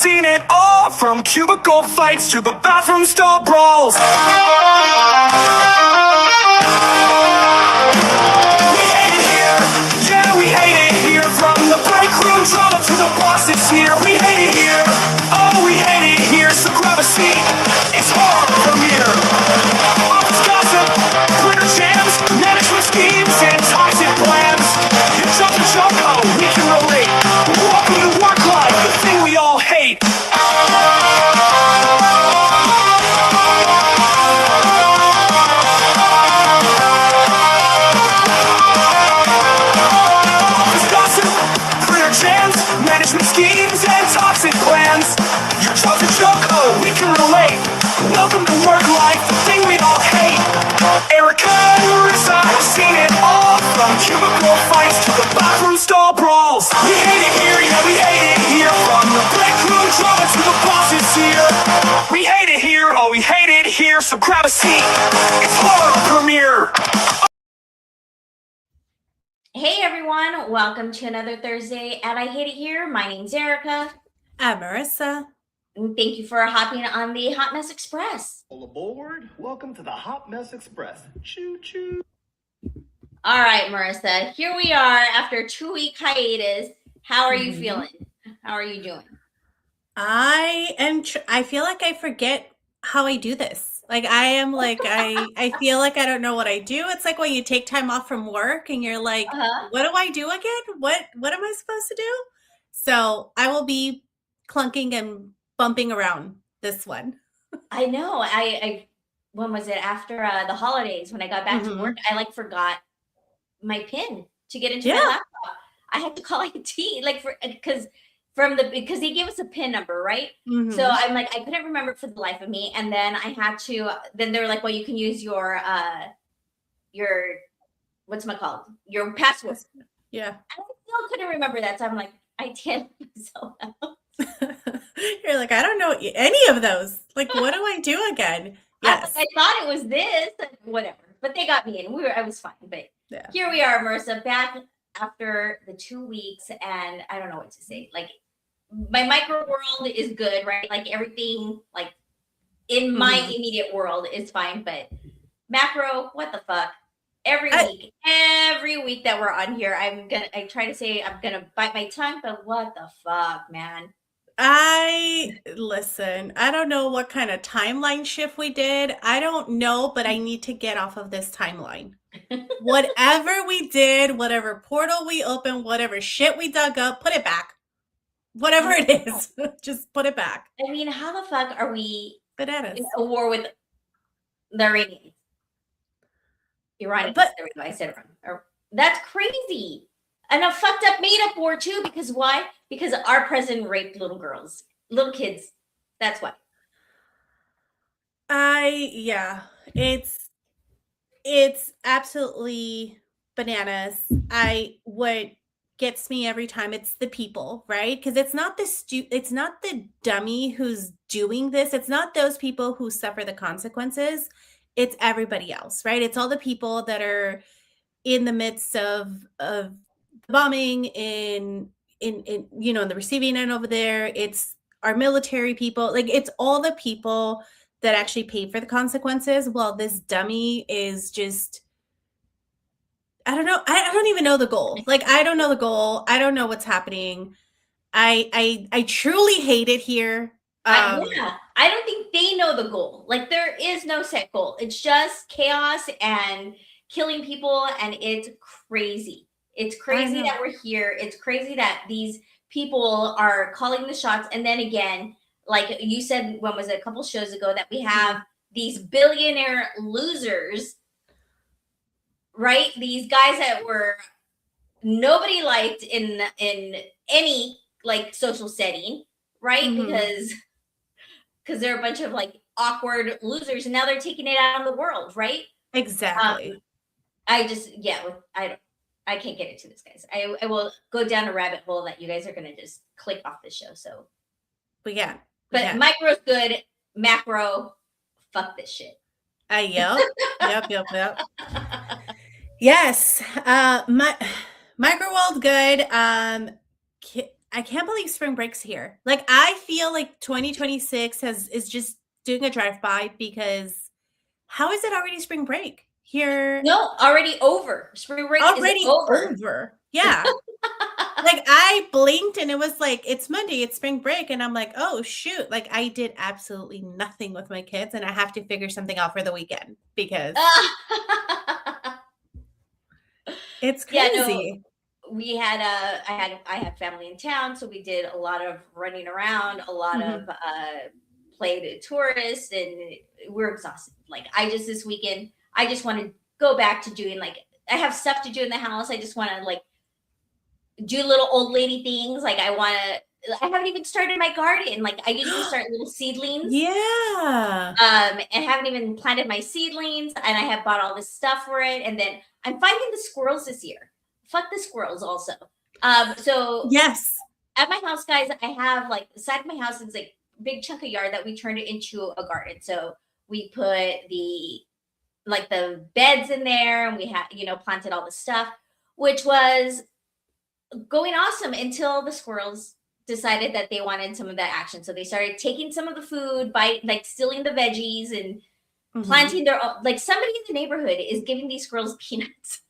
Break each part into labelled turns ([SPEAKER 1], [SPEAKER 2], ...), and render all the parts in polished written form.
[SPEAKER 1] seen it all, from cubicle fights to the bathroom stall brawls. We hate it here, yeah, we hate it here. From the break room drama to the bosses here. We hate it here, oh, we hate it here. So grab a seat, it's horror from here. Office gossip, Twitter jams, management schemes, and toxic plans. It's up to Choco, we can relate. Welcome to work life, the thing we all hate. Office gossip, Twitter jams, management schemes, and toxic plans. You're chosen Choco, we can relate. Welcome to work life, the thing we all hate. Erika and Marissa have seen it all, from cubicle fights to the bathroom stall brawls. We hate it here, yeah, we hate it here. From the break room drama to the bosses here. We hate it here, oh, we hate it here. So grab a seat, it's horror premiere.
[SPEAKER 2] Hey everyone, welcome to another Thursday at I Hate It Here. My name's Erika.
[SPEAKER 3] I'm Marissa.
[SPEAKER 2] And thank you for hopping on the Hotmess Express.
[SPEAKER 4] All aboard. Welcome to the Hotmess Express. Choo choo.
[SPEAKER 2] All right, Marissa, here we are after a 2-week hiatus. How are you feeling? How are you doing?
[SPEAKER 3] I feel like I forget how I do this. Like I am like I feel like I don't know what I do. It's like when you take time off from work and you're like, what do I do again? What am I supposed to do? So I will be clunking and bumping around this one.
[SPEAKER 2] I know. I when was it? After the holidays, when I got back to work, I like forgot my PIN to get into my laptop. I had to call IT because they gave us a PIN number, right? So I'm like, I couldn't remember it for the life of me. And then I had to, then they were like, well, you can use your whatchamacallit, your password.
[SPEAKER 3] Yeah.
[SPEAKER 2] I still couldn't remember that. So I'm like, I can't myself out.
[SPEAKER 3] You're like, I don't know any of those. Like, what do I do again? Yes.
[SPEAKER 2] I thought it was this, whatever. But they got me in. I was fine. But here we are, Marissa, back after the 2 weeks, and I don't know what to say. Like, my micro world is good, right? Like everything, like in my immediate world is fine. But macro, what the fuck? Every week that we're on here, I try to say I'm gonna bite my tongue, but what the fuck, man?
[SPEAKER 3] Listen, I don't know what kind of timeline shift we did. I don't know, but I need to get off of this timeline. Whatever we did, whatever portal we opened, whatever shit we dug up, put it back. Whatever it is, just put it back.
[SPEAKER 2] I mean, how the fuck are we
[SPEAKER 3] Bananas.
[SPEAKER 2] in a war with the Iranians?
[SPEAKER 3] But
[SPEAKER 2] I said it wrong. That's crazy. And a fucked up made up war too, because why? Because our president raped little girls, little kids. That's why.
[SPEAKER 3] It's absolutely bananas. What gets me every time, it's the people, right? Because it's not the dummy who's doing this. It's not those people who suffer the consequences. It's everybody else, right? It's all the people that are in the midst of bombing in the receiving end over there. It's our military people. Like, it's all the people that actually pay for the consequences. Well, this dummy is just, I don't know. I don't even know the goal. Like, I don't know the goal. I don't know what's happening. I truly hate it here.
[SPEAKER 2] I don't think they know the goal. Like, there is no set goal. It's just chaos and killing people, and it's crazy. It's crazy that we're here. It's crazy that these people are calling the shots. And then again, like you said, when was it, a couple shows ago, that we have these billionaire losers, right? These guys that were nobody liked in any like social setting, right? Because they're a bunch of like awkward losers, and now they're taking it out on the world, right?
[SPEAKER 3] Exactly.
[SPEAKER 2] I can't get into this, guys. I will go down a rabbit hole that you guys are gonna just click off the show. So, but micro's good. Macro, fuck this shit.
[SPEAKER 3] Yep. Yes. My micro world good. I can't believe spring break's here. Like, I feel like 2026 is just doing a drive-by, because how is it already spring break here?
[SPEAKER 2] No, already over. Spring break
[SPEAKER 3] Already
[SPEAKER 2] is over.
[SPEAKER 3] over. Yeah. Like, I blinked and it was like, it's Monday, it's spring break. And I'm like, oh, shoot. Like, I did absolutely nothing with my kids, and I have to figure something out for the weekend because it's
[SPEAKER 2] Yeah, no,
[SPEAKER 3] crazy.
[SPEAKER 2] we had I had family in town, so we did a lot of running around, a lot
[SPEAKER 3] Mhm.
[SPEAKER 2] of played tourists, and we're exhausted. Like, I just this weekend, I just want to go back to doing, like, I have stuff to do in the house. I just want to, like, do little old lady things. Like, I haven't even started my garden. Like, I usually start little seedlings.
[SPEAKER 3] Yeah.
[SPEAKER 2] And haven't even planted my seedlings, and I have bought all this stuff for it. And then I'm fighting the squirrels this year. Fuck the squirrels also. So
[SPEAKER 3] Yes.
[SPEAKER 2] at my house, guys, I have, like, the side of my house is like big chunk of yard that we turned it into a garden. So we put the beds in there, and we had, planted all the stuff, which was going awesome until the squirrels decided that they wanted some of that action. So they started taking some of the food, like stealing the veggies and
[SPEAKER 3] Mhm.
[SPEAKER 2] planting their own. Like, somebody in the neighborhood is giving these squirrels peanuts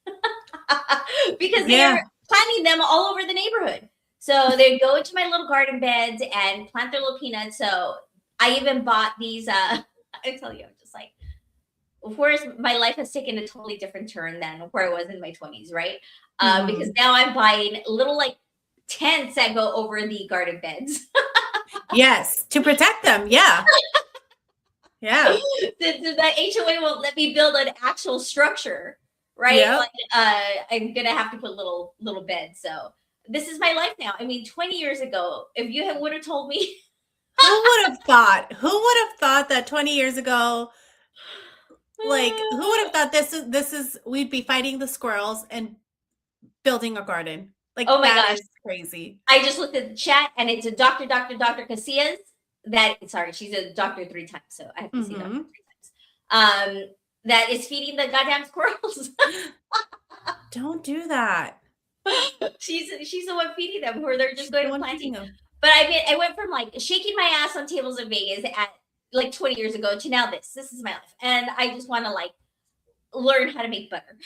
[SPEAKER 2] because
[SPEAKER 3] Yeah.
[SPEAKER 2] they're planting them all over the neighborhood. So they go into my little garden beds and plant their little peanuts. So I even bought these. I tell you, I'm just like, whereas my life has taken a totally different turn than where I was in my 20s, right? Because
[SPEAKER 3] Mhm.
[SPEAKER 2] now I'm buying little, like, tents that go over the garden beds.
[SPEAKER 3] Yes. To protect them. Yeah. Yeah.
[SPEAKER 2] That HOA won't let me build an actual structure, right?
[SPEAKER 3] Yep.
[SPEAKER 2] Like, I'm gonna have to put little beds. So this is my life now. I mean, 20 years ago, if you would have told me,
[SPEAKER 3] Who would have thought? Who would have thought that 20 years ago, like, who would have thought this is we'd be fighting the squirrels and building a garden? Like,
[SPEAKER 2] oh my
[SPEAKER 3] that
[SPEAKER 2] gosh,
[SPEAKER 3] is crazy.
[SPEAKER 2] I just looked at the chat, and it's a Dr. Casillas. Sorry, she's a doctor 3 times, so I have to see doctor
[SPEAKER 3] Mhm.
[SPEAKER 2] 3 times. That is feeding the goddamn squirrels.
[SPEAKER 3] Don't do that.
[SPEAKER 2] She's the one feeding them, where they're just
[SPEAKER 3] She's
[SPEAKER 2] going
[SPEAKER 3] the
[SPEAKER 2] to
[SPEAKER 3] one
[SPEAKER 2] planting.
[SPEAKER 3] feeding them.
[SPEAKER 2] But I went from, like, shaking my ass on tables in Vegas at, like, 20 years ago to now this. This is my life, and I just want to, like, learn how to make butter.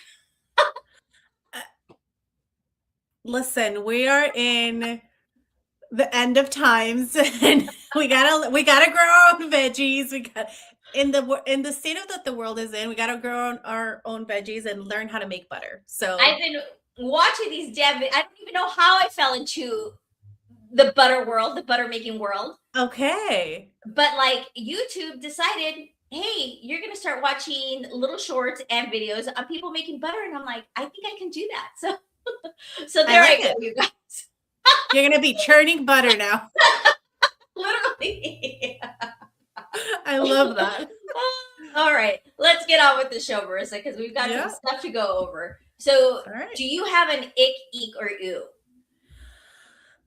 [SPEAKER 3] Listen, we are in the end of times, and we gotta grow our own veggies. We got in the state of that the world is in. We gotta grow our own veggies and learn how to make butter. So
[SPEAKER 2] I've been watching these damn. I don't even know how I fell into the butter world, the butter making world.
[SPEAKER 3] okay.
[SPEAKER 2] But, like, YouTube decided, hey, you're gonna start watching little shorts and videos of people making butter, and I'm like, I think I can do that. So there I
[SPEAKER 3] like
[SPEAKER 2] go,
[SPEAKER 3] it.
[SPEAKER 2] you guys.
[SPEAKER 3] You're gonna be churning butter now.
[SPEAKER 2] Literally.
[SPEAKER 3] I love that.
[SPEAKER 2] All right, let's get on with the show, Marissa, because we've got
[SPEAKER 3] Yeah.
[SPEAKER 2] some stuff to go over. So,
[SPEAKER 3] All right.
[SPEAKER 2] do you have an ick, eek, or ew?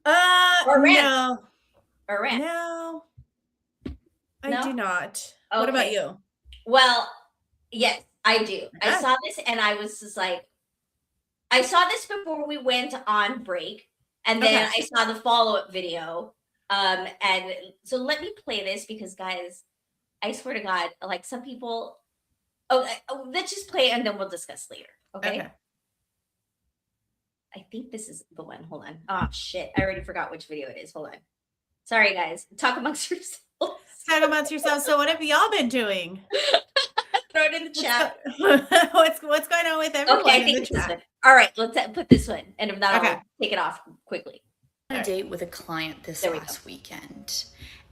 [SPEAKER 3] Uh,
[SPEAKER 2] Or rant?
[SPEAKER 3] no,
[SPEAKER 2] Or rant?
[SPEAKER 3] no, I
[SPEAKER 2] No?
[SPEAKER 3] do not. What about
[SPEAKER 2] Okay.
[SPEAKER 3] you?
[SPEAKER 2] Well, yes, I do. I
[SPEAKER 3] Yeah.
[SPEAKER 2] saw this, and I was just like, I saw this before we went on break, and then
[SPEAKER 3] Okay.
[SPEAKER 2] I saw the follow-up video. And so let me play this, because, guys, I swear to God, like, some people. Let's just play it, and then we'll discuss later. Okay.
[SPEAKER 3] Okay.
[SPEAKER 2] I think this is the one. Hold on. Oh shit! I already forgot which video it is. Hold on. Sorry, guys. Talk amongst yourselves.
[SPEAKER 3] Talk amongst yourselves. So, what have y'all been doing?
[SPEAKER 2] Throw it in the chat.
[SPEAKER 3] What's going on with everyone
[SPEAKER 2] Okay, I
[SPEAKER 3] in
[SPEAKER 2] think
[SPEAKER 3] the
[SPEAKER 2] it's this
[SPEAKER 3] chat?
[SPEAKER 2] one. All right, let's put this one, and if not,
[SPEAKER 3] Okay.
[SPEAKER 2] I'll take it off quickly.
[SPEAKER 5] A date with a client this
[SPEAKER 2] There we
[SPEAKER 5] last weekend,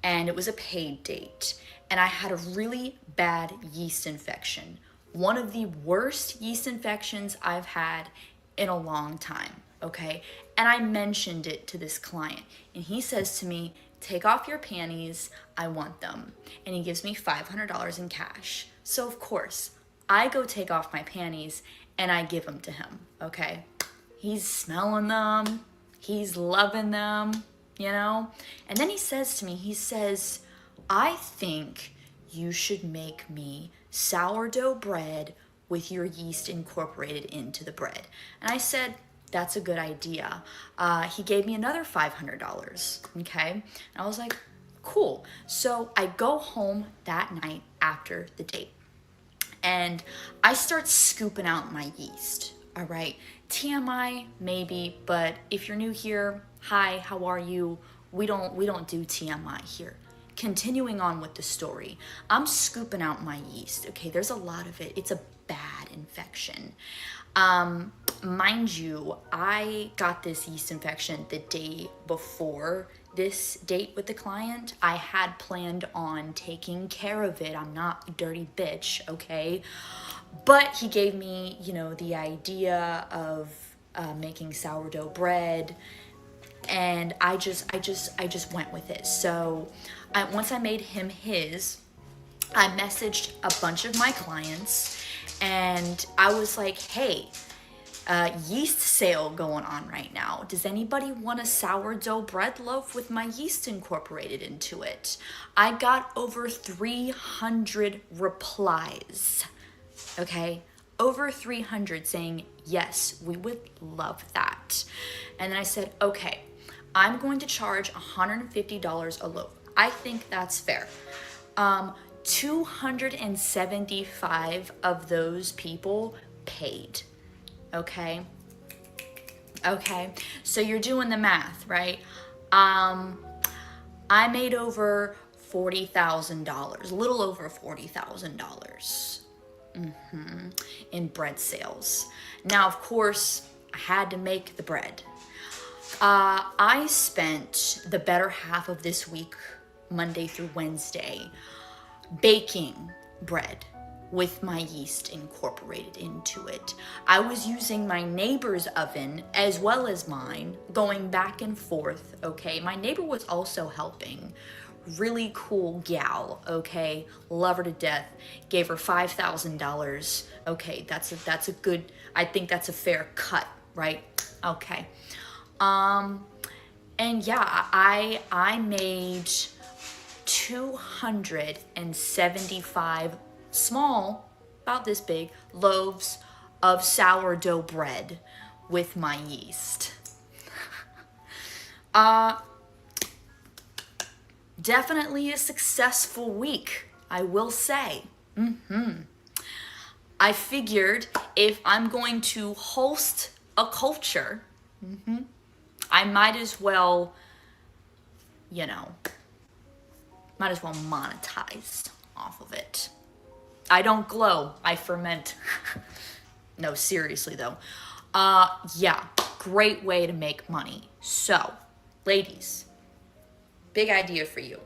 [SPEAKER 5] and it was a paid date, and I had a really bad yeast infection. One of the worst yeast infections I've had in a long time, okay? And I mentioned it to this client, and he says to me, take off your panties, I want them. And he gives me $500 in cash. So of course, I go take off my panties and I give them to him, okay? He's smelling them, he's loving them, you know? And then he says to me, he says, I think you should make me sourdough bread with your yeast incorporated into the bread. And I said, that's a good idea. He gave me another $500, okay? And I was like, cool. So I go home that night after the date and I start scooping out my yeast. All right, TMI maybe, but if you're new here, hi, how are you? We don't do TMI here. Continuing on with the story, I'm scooping out my yeast. Okay, there's a lot of it. It's a bad infection. Mind you, I got this yeast infection the day before this date with the client. I had planned on taking care of it. I'm not a dirty bitch, okay? But he gave me, the idea of making sourdough bread, and I just went with it. So once I made him his, I messaged a bunch of my clients, and I was like, hey, yeast sale going on right now. Does anybody want a sourdough bread loaf with my yeast incorporated into it? I got over 300 replies. Okay, over 300 saying, yes, we would love that. And then I said, okay, I'm going to charge $150 a loaf. I think that's fair. 275 of those people paid. Okay, so you're doing the math, right? I made over $40,000, a little over $40,000 in bread sales. Now, of course, I had to make the bread. I spent the better half of this week, Monday through Wednesday, baking bread with my yeast incorporated into it. I was using my neighbor's oven as well as mine, going back and forth, okay? My neighbor was also helping. Really cool gal, okay? Love her to death. Gave her $5,000. Okay, that's a good, I think that's a fair cut, right? Okay. And yeah, I made 275 small, about this big, loaves of sourdough bread with my yeast. Definitely a successful week, I will say. I figured if I'm going to host a culture, I might as well monetize off of it. I don't glow, I ferment. No, seriously though. Yeah, great way to make money. So, ladies, big idea for you.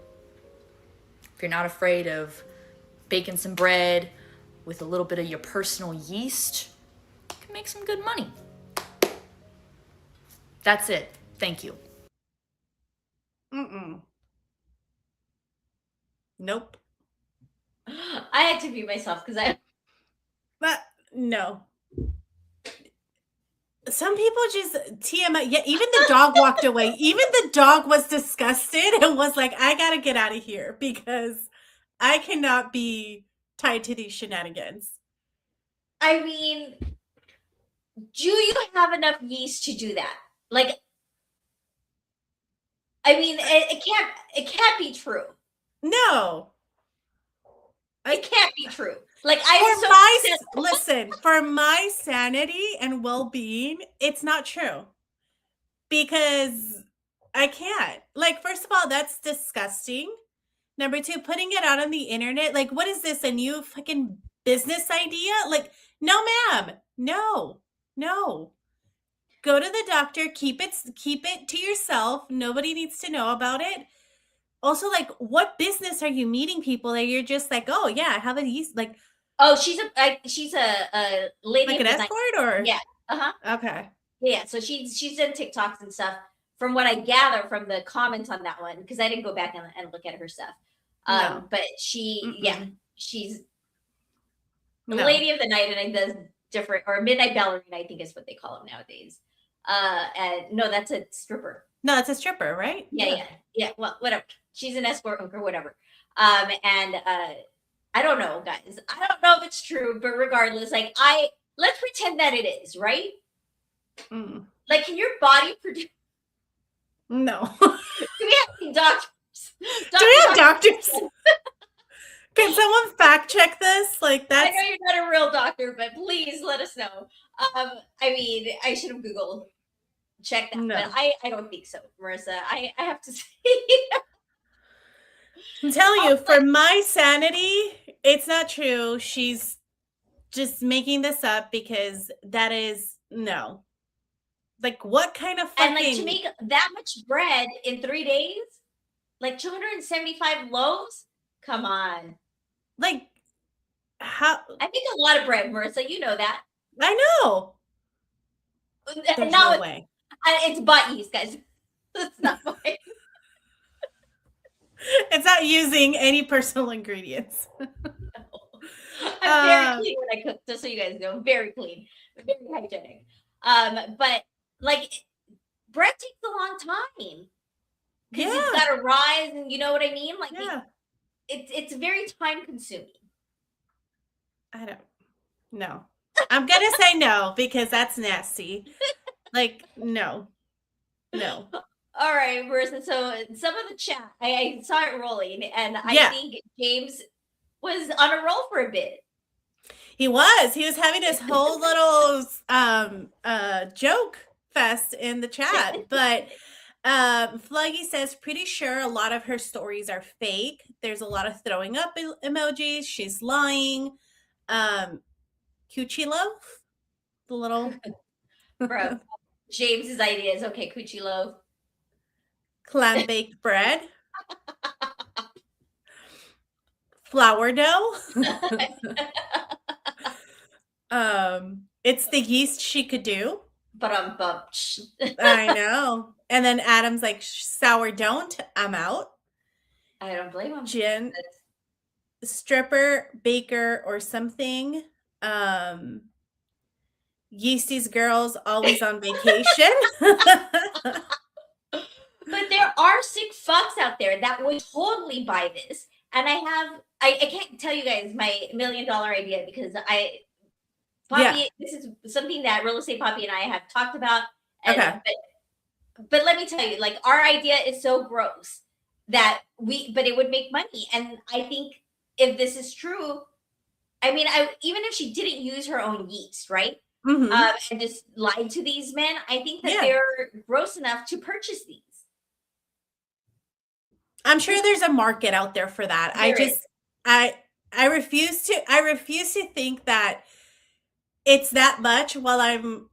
[SPEAKER 5] If you're not afraid of baking some bread with a little bit of your personal yeast, you can make some good money. That's it. Thank you.
[SPEAKER 3] Nope.
[SPEAKER 2] I had to mute myself because
[SPEAKER 3] But no. Some people just TMI. Yeah, even the dog walked away. Even the dog was disgusted and was like, I gotta get out of here because I cannot be tied to these shenanigans.
[SPEAKER 2] I mean, do you have enough yeast to do that? Like, I mean, it can't be true.
[SPEAKER 3] No.
[SPEAKER 2] It can't be true. Like,
[SPEAKER 3] Listen, for my sanity and well-being, it's not true. Because I can't. Like, first of all, that's disgusting. Number two, putting it out on the internet, like, what is this, a new fucking business idea? Like, no, ma'am. No. Go to the doctor, keep it to yourself. Nobody needs to know about it. Also, like, what business are you meeting people that you're just like, oh yeah, I have a yeast, like,
[SPEAKER 2] oh, she's a lady,
[SPEAKER 3] like an escort, or
[SPEAKER 2] yeah,
[SPEAKER 3] okay,
[SPEAKER 2] yeah. So she's in TikToks and stuff. From what I gather from the comments on that one, because I didn't go back and look at her stuff.
[SPEAKER 3] No.
[SPEAKER 2] But she's the
[SPEAKER 3] No.
[SPEAKER 2] lady of the night, and I does different, or midnight ballerina, I think is what they call them nowadays. And no, that's a stripper.
[SPEAKER 3] No, it's a stripper, right?
[SPEAKER 2] Yeah. Well, whatever. She's an escort or whatever. And I don't know, guys. I don't know if it's true, but regardless, like let's pretend that it is, right? Like, can your body produce?
[SPEAKER 3] No.
[SPEAKER 2] Do we have any doctors?
[SPEAKER 3] Do we have doctors? Can someone fact check this? Like,
[SPEAKER 2] I
[SPEAKER 3] that's
[SPEAKER 2] know you're not a real doctor, but please let us know. I mean, I should have Googled check that,
[SPEAKER 3] No.
[SPEAKER 2] but I don't think so, Marissa. I have to say,
[SPEAKER 3] I'm telling you, for my sanity, it's not true. She's just making this up because that is no. Like, what kind of fucking...
[SPEAKER 2] and like to make that much bread in 3 days, like 275 loaves. Come on,
[SPEAKER 3] like, how?
[SPEAKER 2] I think a lot of bread, Marissa. You know that.
[SPEAKER 3] I know. There's
[SPEAKER 2] Not
[SPEAKER 3] no
[SPEAKER 2] with-
[SPEAKER 3] way.
[SPEAKER 2] It's butt yeast, guys. It's not mine.
[SPEAKER 3] It's not using any personal ingredients.
[SPEAKER 2] I'm very clean when I cook, just so you guys know. Very clean, very hygienic. But like bread takes a long time because it's got to rise, and you know what I mean. Like, it's very time consuming.
[SPEAKER 3] I don't. No, I'm gonna say no because that's nasty. Like, no.
[SPEAKER 2] All right, Marissa. So some of the chat, I saw it rolling, and I think James was on a roll for a bit.
[SPEAKER 3] He was having this whole little joke fest in the chat, but Fluggy says pretty sure a lot of her stories are fake. There's a lot of throwing up emojis. She's lying. Coochie loaf, the little
[SPEAKER 2] Bro, James's idea is okay. Coochie loaf,
[SPEAKER 3] clam baked bread, flour dough. It's the yeast she could do.
[SPEAKER 2] But
[SPEAKER 3] I know. And then Adam's like, sour don't. I'm out.
[SPEAKER 2] I don't blame him.
[SPEAKER 3] Jen, stripper, baker, or something. Yeasty's girls always on vacation.
[SPEAKER 2] But there are sick fucks out there that would totally buy this. And I can't tell you guys my $1 million idea because Poppy, this is something that Real Estate Poppy and I have talked about. And,
[SPEAKER 3] Okay.
[SPEAKER 2] But let me tell you, like, our idea is so gross that but it would make money. And I think if this is true, I mean, even if she didn't use her own yeast, right?
[SPEAKER 3] Mm-hmm.
[SPEAKER 2] And just lied to these men, I think that they're gross enough to purchase these.
[SPEAKER 3] I'm sure there's a market out there for that. I refuse to think that it's that much while I'm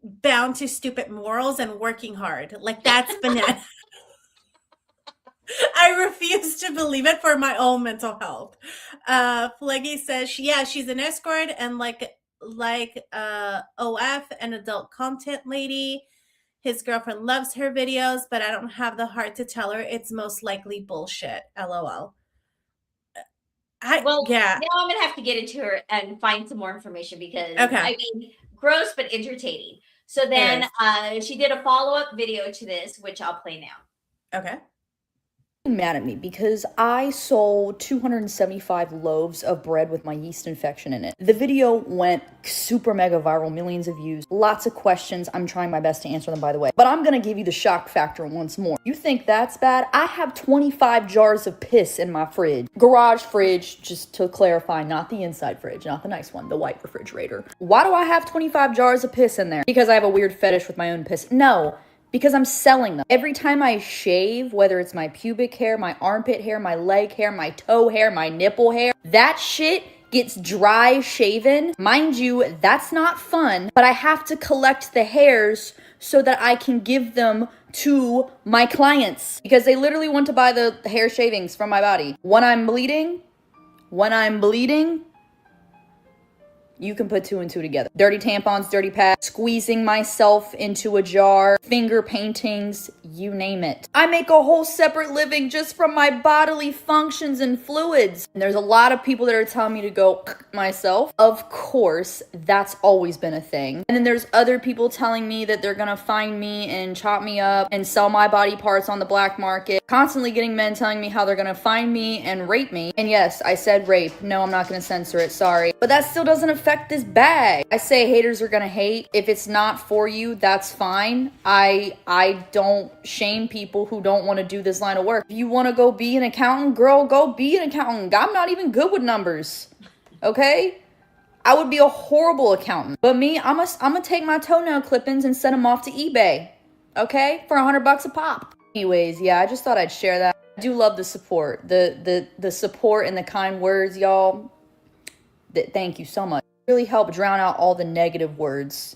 [SPEAKER 3] bound to stupid morals and working hard. Like, that's banana. I refuse to believe it for my own mental health. Fleggy says, she's an escort and like OF, an adult content lady. His girlfriend loves her videos, but I don't have the heart to tell her it's most likely bullshit. LOL.
[SPEAKER 2] Now I'm gonna have to get into her and find some more information because I mean, gross but entertaining. So then she did a follow-up video to this, which I'll play now.
[SPEAKER 3] Okay.
[SPEAKER 5] Mad at me because I sold 275 loaves of bread with my yeast infection in it. The video went super mega viral, millions of views, lots of questions. I'm trying my best to answer them, by the way. But I'm gonna give you the shock factor once more. You think that's bad? I have 25 jars of piss in my fridge. Garage fridge, just to clarify, not the inside fridge, not the nice one, the white refrigerator. Why do I have 25 jars of piss in there? Because I have a weird fetish with my own piss? No. Because I'm selling them. Every time I shave, whether it's my pubic hair, my armpit hair, my leg hair, my toe hair, my nipple hair, that shit gets dry shaven. Mind you, that's not fun, but I have to collect the hairs so that I can give them to my clients because they literally want to buy the hair shavings from my body. When I'm bleeding, you can put 2 and 2 together. Dirty tampons, dirty pads, squeezing myself into a jar, finger paintings, you name it. I make a whole separate living just from my bodily functions and fluids. And there's a lot of people that are telling me to go myself. Of course, that's always been a thing. And then there's other people telling me that they're gonna find me and chop me up and sell my body parts on the black market. Constantly getting men telling me how they're gonna find me and rape me. And yes, I said rape. No, I'm not gonna censor it, sorry. But that still doesn't affect affect this bag. I say haters are gonna hate. If it's not for you, that's fine. I don't shame people who don't want to do this line of work. If you want to go be an accountant, girl, go be an accountant. I'm not even good with numbers. Okay? I would be a horrible accountant. But me, I'm gonna take my toenail clippings and send them off to eBay. Okay? For $100 a pop. Anyways, yeah, I just thought I'd share that. I do love the support. The support and the kind words, y'all. Thank you so much. It really helped drown out all the negative words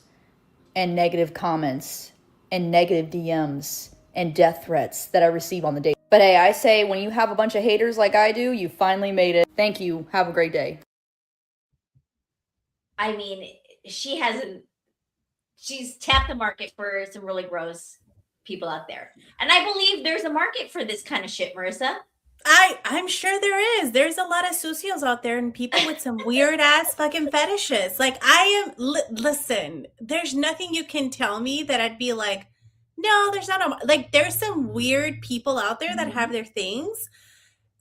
[SPEAKER 5] and negative comments and negative DMs and death threats that I receive on the day. But hey, I say when you have a bunch of haters like I do, you finally made it. Thank you. Have a great day.
[SPEAKER 2] I mean, she's tapped the market for some really gross people out there. And I believe there's a market for this kind of shit, Marissa.
[SPEAKER 3] I'm sure there is. There's a lot of sucios out there and people with some weird ass fucking fetishes. Like listen, there's nothing you can tell me that I'd be like, no, there's not like there's some weird people out there that have their things.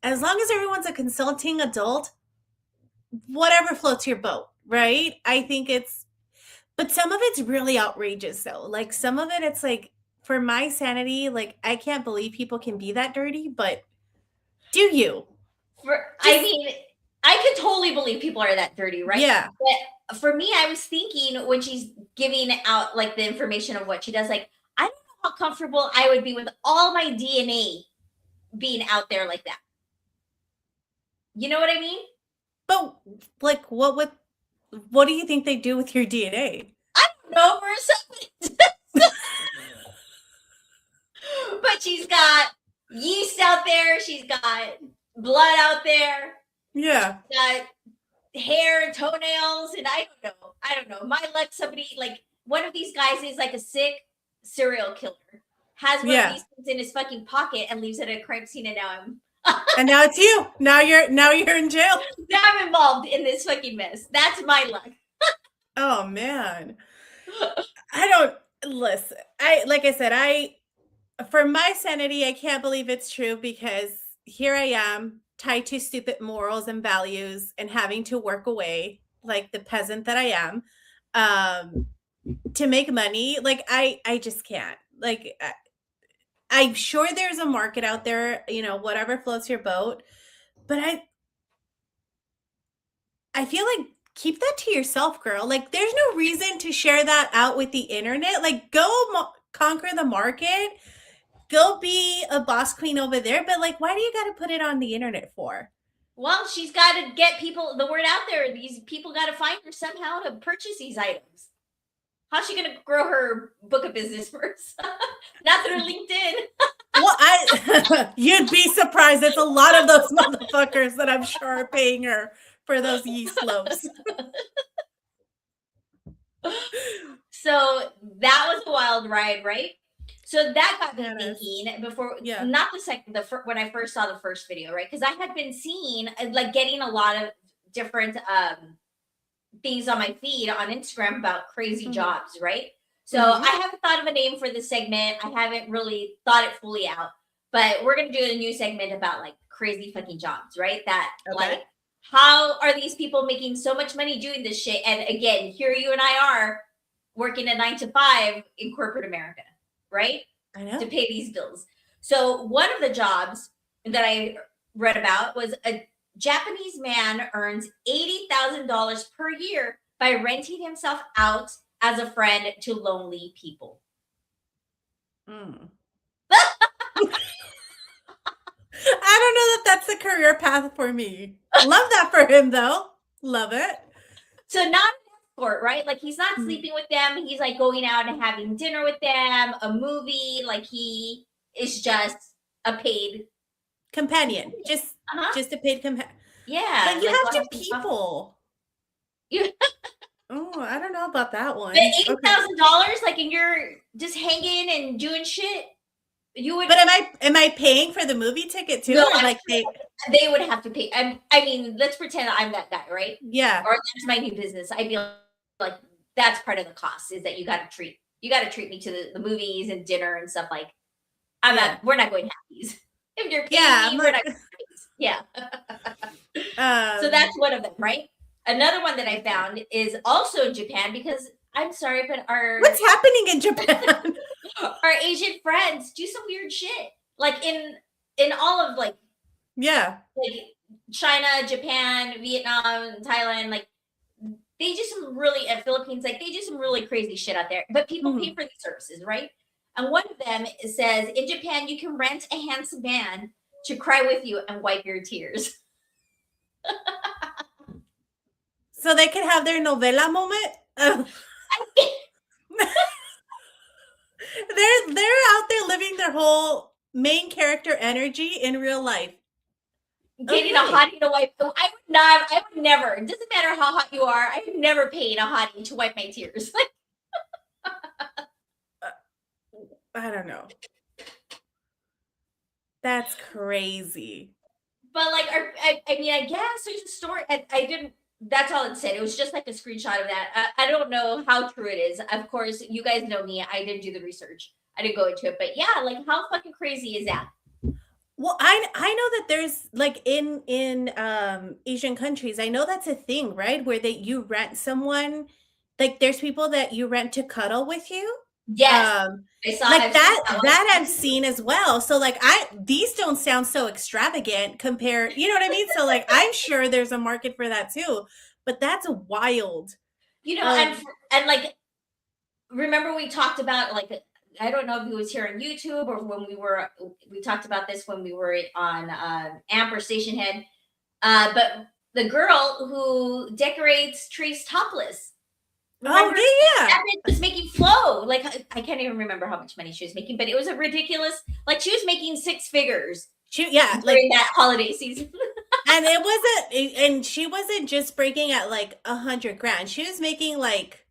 [SPEAKER 3] As long as everyone's a consulting adult, whatever floats your boat, right? I think but some of it's really outrageous though. Like some of it's like, for my sanity, like I can't believe people can be that dirty, but do you?
[SPEAKER 2] I mean, I could totally believe people are that dirty, right?
[SPEAKER 3] Yeah.
[SPEAKER 2] But for me, I was thinking when she's giving out like the information of what she does, like I don't know how comfortable I would be with all my DNA being out there like that. You know what I mean?
[SPEAKER 3] But like, what do you think they do with your DNA?
[SPEAKER 2] I don't know, Marissa. But she's got yeast out there. She's got blood out there.
[SPEAKER 3] Yeah.
[SPEAKER 2] She's got hair and toenails. And I don't know. My luck, somebody like one of these guys is like a sick serial killer. Has one of these things in his fucking pocket and leaves it at a crime scene. And now
[SPEAKER 3] and now it's you. Now you're in jail.
[SPEAKER 2] Now I'm involved in this fucking mess. That's my luck.
[SPEAKER 3] Oh man. I don't listen. Like I said, for my sanity, I can't believe it's true because here I am tied to stupid morals and values and having to work away like the peasant that I am to make money. Like I just can't. Like I'm sure there's a market out there, whatever floats your boat. But I feel like keep that to yourself, girl. Like there's no reason to share that out with the internet. Like go conquer the market. Go be a boss queen over there, but like, why do you got to put it on the internet for?
[SPEAKER 2] Well, she's got to get the word out there. These people got to find her somehow to purchase these items. How's she going to grow her book of business first? Not through LinkedIn.
[SPEAKER 3] Well, you'd be surprised. It's a lot of those motherfuckers that I'm sure are paying her for those yeast loaves.
[SPEAKER 2] So that was a wild ride, right? So that got me thinking not the second, when I first saw the first video, right? Because I had been seeing, like getting a lot of different things on my feed on Instagram about crazy jobs, right? So I haven't thought of a name for this segment. I haven't really thought it fully out, but we're going to do a new segment about like crazy fucking jobs, right? That like, how are these people making so much money doing this shit? And again, here you and I are working a 9 to 5 in corporate America. Right?
[SPEAKER 3] I know.
[SPEAKER 2] To pay these bills. So one of the jobs that I read about was a Japanese man earns $80,000 per year by renting himself out as a friend to lonely people.
[SPEAKER 3] I don't know that that's a career path for me. Love that for him though. Love it.
[SPEAKER 2] So not right? Like he's not sleeping with them. He's like going out and having dinner with them, a movie. Like he is just a paid
[SPEAKER 3] companion. Just a paid companion.
[SPEAKER 2] Yeah.
[SPEAKER 3] But you have to people. Oh, I don't know about that one.
[SPEAKER 2] The $8,000, like, and you're just hanging and doing shit. You would.
[SPEAKER 3] But am I paying for the movie ticket too?
[SPEAKER 2] No,
[SPEAKER 3] or like
[SPEAKER 2] they would have to pay. I mean, let's pretend I'm that guy, right?
[SPEAKER 3] Yeah.
[SPEAKER 2] Or that's my new business. I feel like that's part of the cost is that you got to treat me to the movies and dinner and stuff. Like we're not going halfies. If you're paying me, we're not going halfies. Yeah. So that's one of them, right? another one that I found is also in Japan because I'm sorry, but
[SPEAKER 3] What's happening in Japan?
[SPEAKER 2] our Asian friends do some weird shit. Like in all of like China, Japan, Vietnam, Thailand, like they do some really Philippines, like they do some really crazy shit out there. But people pay for these services, right? And one of them says in Japan you can rent a handsome man to cry with you and wipe your tears.
[SPEAKER 3] So they could have their novela moment. They're out there living their whole main character energy in real life.
[SPEAKER 2] Getting a hottie to wipe. I would never. It doesn't matter how hot you are. I would never pay a hottie to wipe my tears.
[SPEAKER 3] I don't know. That's crazy.
[SPEAKER 2] But like, I mean, I guess there's a story. I didn't. That's all it said. It was just like a screenshot of that. I don't know how true it is. Of course, you guys know me. I didn't do the research. I didn't go into it. But yeah, like how fucking crazy is that?
[SPEAKER 3] Well, I know that there's like in Asian countries, I know that's a thing, right? Where you rent someone, like there's people that you rent to cuddle with you.
[SPEAKER 2] Yes,
[SPEAKER 3] like that I've seen as well. So like these don't sound so extravagant compared, you know what I mean? So like I'm sure there's a market for that too, but that's wild.
[SPEAKER 2] You know, and like remember we talked about like I don't know if it was here on YouTube or when we talked about this when we were on Amp or Station Head, but the girl who decorates trees topless. Remember, that bitch was making flow. Like I can't even remember how much money she was making, but it was a ridiculous. Like she was making 6 figures. During that holiday season.
[SPEAKER 3] And it wasn't, and she wasn't just breaking at like $100,000. She was making like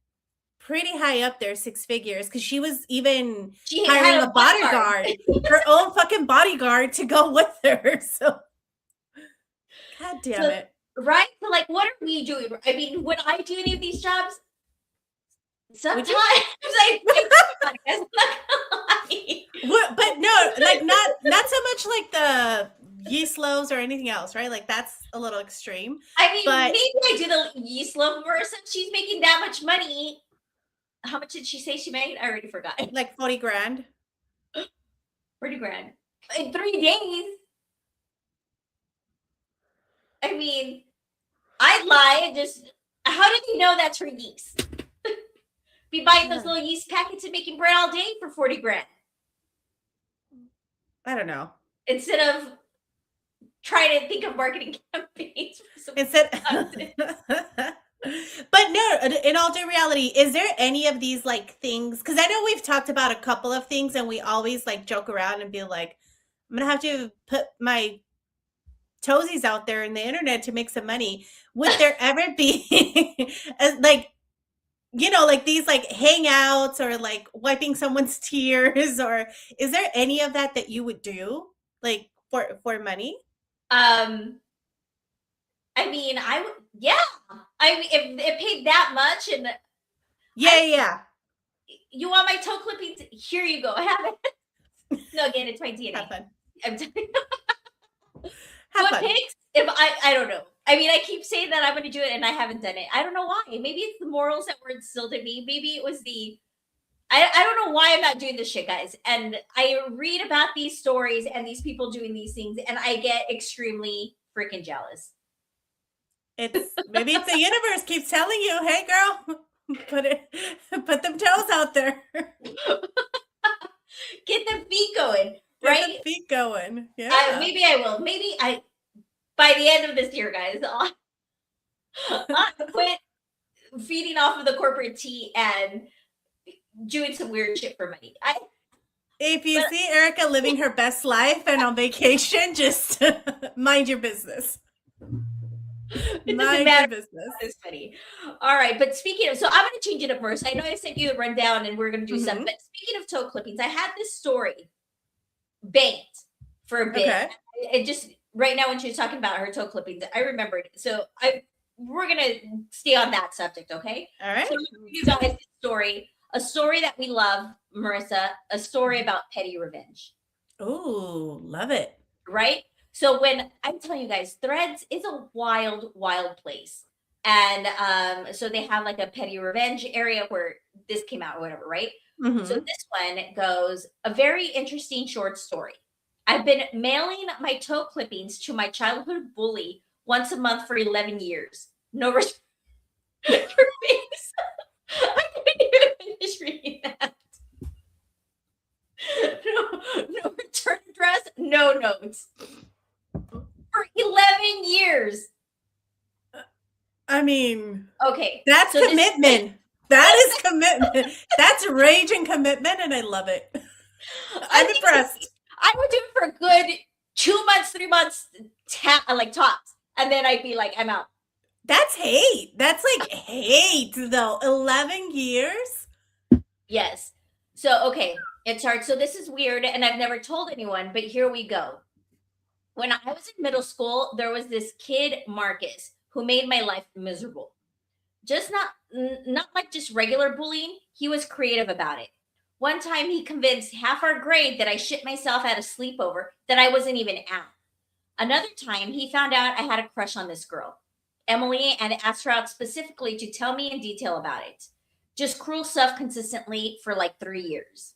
[SPEAKER 3] pretty high up there, 6 figures, because she was even hiring a bodyguard, her own fucking bodyguard to go with her. So, god damn it.
[SPEAKER 2] Right? So, like, what are we doing? I mean, would I do any of these jobs? Sometimes I
[SPEAKER 3] but no, like not so much like the yeast loaves or anything else, right? Like that's a little extreme.
[SPEAKER 2] I mean, maybe I do the yeast loaf verse if she's making that much money. How much did she say she made? I already forgot.
[SPEAKER 3] Like 40 grand.
[SPEAKER 2] 40 grand. In 3 days. I mean, I'd lie and just, how did you know that's for yeast? Be buying those little yeast packets and making bread all day for 40 grand.
[SPEAKER 3] I don't know.
[SPEAKER 2] Instead of trying to think of marketing campaigns.
[SPEAKER 3] But no, in all due reality, is there any of these like things? Because I know we've talked about a couple of things and we always like joke around and be like, I'm going to have to put my toesies out there in the internet to make some money. Would there ever be like, you know, like these like hangouts or like wiping someone's tears, or is there any of that you would do like for money?
[SPEAKER 2] I mean, I would, yeah. I mean, if it paid that much and
[SPEAKER 3] yeah.
[SPEAKER 2] You want my toe clippings? Here you go. Have it. No, again, it's my DNA.
[SPEAKER 3] Have fun.
[SPEAKER 2] I'm telling
[SPEAKER 3] Have fun.
[SPEAKER 2] Pigs? If I don't know. I mean, I keep saying that I'm going to do it and I haven't done it. I don't know why. Maybe it's the morals that were instilled in me. Maybe it was I don't know why I'm not doing this shit, guys. And I read about these stories and these people doing these things and I get extremely freaking jealous.
[SPEAKER 3] Maybe it's the universe keeps telling you, hey girl, put them toes out there.
[SPEAKER 2] Get the feet going, right?
[SPEAKER 3] Get the feet going. Yeah.
[SPEAKER 2] Maybe I will. Maybe by the end of this year, guys, I'll quit feeding off of the corporate tea and doing some weird shit for money.
[SPEAKER 3] If you see Erika living her best life and on vacation, just mind your business.
[SPEAKER 2] It doesn't matter. It's funny. All right, but speaking of, so I'm going to change it up first. I know I sent you the rundown and we're going to do some, but speaking of toe clippings, I had this story banked for a bit. Okay. It just, right now when she was talking about her toe clippings, I remembered. So we're going to stay on that subject, okay?
[SPEAKER 3] All right.
[SPEAKER 2] So you guys a story that we love, Marissa, a story about petty revenge.
[SPEAKER 3] Ooh, love it.
[SPEAKER 2] Right? So when I'm telling you guys, Threads is a wild, wild place. And so they have like a petty revenge area where this came out or whatever, right? So
[SPEAKER 3] Mhm.
[SPEAKER 2] this one goes, a very interesting short story. I've been mailing my toe clippings to my childhood bully once a month for 11 years. No response. Your face. I couldn't even finish reading that. No return address, no notes. For 11 years.
[SPEAKER 3] I mean,
[SPEAKER 2] Okay.
[SPEAKER 3] that's
[SPEAKER 2] so this-
[SPEAKER 3] commitment. That is commitment. That's rage and commitment, and I love it. I'm impressed.
[SPEAKER 2] I would do it for a good 2 months, 3 months, like tops. And then I'd be like, I'm out.
[SPEAKER 3] That's hate. That's like hate, though. 11 years?
[SPEAKER 2] Yes. So, okay, it's hard. So this is weird, and I've never told anyone, but here we go. When I was in middle school, there was this kid, Marcus, who made my life miserable. Just not like just regular bullying. He was creative about it. One time he convinced half our grade that I shit myself at a sleepover that I wasn't even at. Another time he found out I had a crush on this girl, Emily, and asked her out specifically to tell me in detail about it. Just cruel stuff consistently for like 3 years.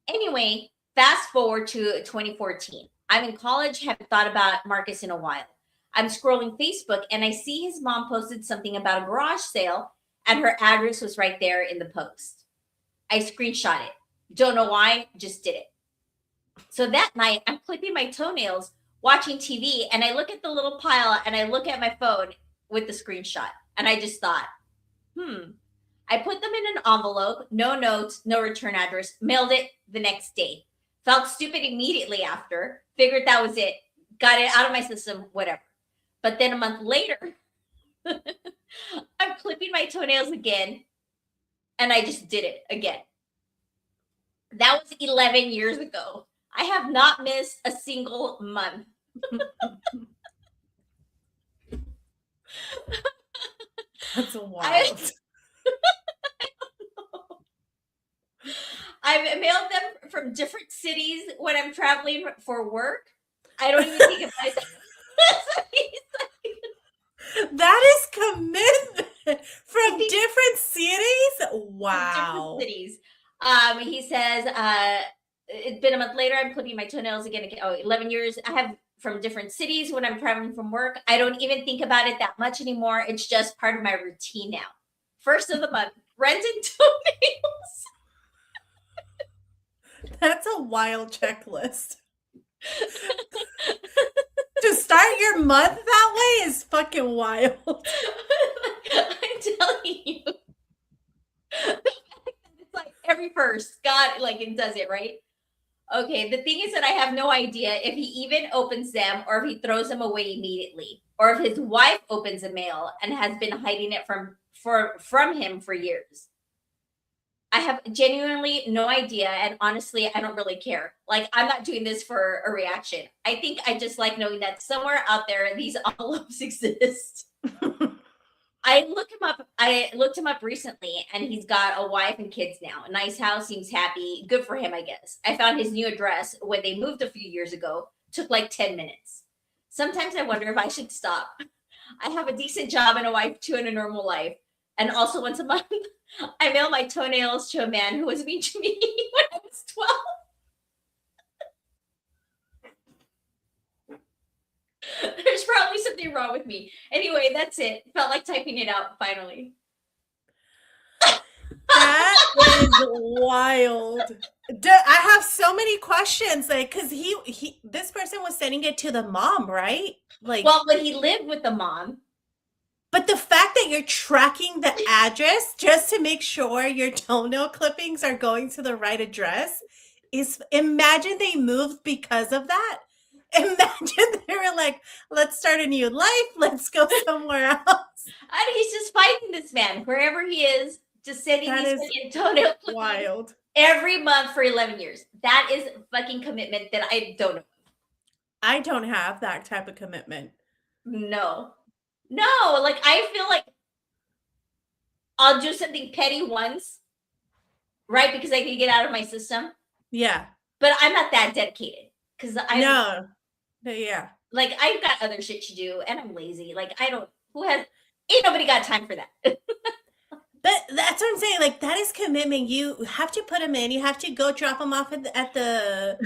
[SPEAKER 2] Anyway, fast forward to 2014. I'm in college, haven't thought about Marcus in a while. I'm scrolling Facebook and I see his mom posted something about a garage sale and her address was right there in the post. I screenshot it. Don't know why, just did it. So that night, I'm clipping my toenails, watching TV, and I look at the little pile and I look at my phone with the screenshot. And I just thought, I put them in an envelope, no notes, no return address, mailed it the next day. Felt stupid immediately after, figured that was it, got it out of my system, whatever. But then a month later, I'm clipping my toenails again, and I just did it again. That was 11 years ago. I have not missed a single month.
[SPEAKER 3] That's wild.
[SPEAKER 2] I've mailed them from different cities when I'm traveling for work. I don't even think about it.
[SPEAKER 3] That is commitment from different cities. Wow.
[SPEAKER 2] Different cities. He says, it's been a month later. I'm clipping my toenails again. 11 years. I have from different cities when I'm traveling from work. I don't even think about it that much anymore. It's just part of my routine now. First of the month, rent and toenails.
[SPEAKER 3] That's a wild checklist. To start your month that way is fucking wild.
[SPEAKER 2] I'm telling you. It's like every first, God, like it does it, right? Okay, the thing is that I have no idea if he even opens them or if he throws them away immediately, or if his wife opens a mail and has been hiding it from him for years. I have genuinely no idea, and honestly, I don't really care. Like, I'm not doing this for a reaction. I think I just like knowing that somewhere out there these envelopes exist. I looked him up recently, and he's got a wife and kids now. A nice house, seems happy. Good for him, I guess. I found his new address when they moved a few years ago. Took like 10 minutes. Sometimes I wonder if I should stop. I have a decent job and a wife too, and a normal life. And also once a month, I mail my toenails to a man who was mean to me when I was 12. There's probably something wrong with me. Anyway, that's it. Felt like typing it out finally.
[SPEAKER 3] That is wild. I have so many questions, like, because this person was sending it to the mom, right? Like,
[SPEAKER 2] well, when he lived with the mom.
[SPEAKER 3] But the fact that you're tracking the address just to make sure your toenail clippings are going to the right address is, imagine they moved because of that. Imagine they were like, let's start a new life. Let's go somewhere else.
[SPEAKER 2] And he's just fighting this man wherever he is, just sending these fucking toenail clippings
[SPEAKER 3] wild
[SPEAKER 2] every month for 11 years. That is fucking commitment that I don't know.
[SPEAKER 3] I don't have that type of commitment.
[SPEAKER 2] No, like I feel like I'll do something petty once, right? Because I can get out of my system.
[SPEAKER 3] Yeah.
[SPEAKER 2] But I'm not that dedicated because
[SPEAKER 3] Yeah.
[SPEAKER 2] Like I've got other shit to do and I'm lazy. Like I don't, who has, Ain't nobody got time for that.
[SPEAKER 3] But that's what I'm saying. Like, that is commitment. You have to put them in. You have to go drop them off at the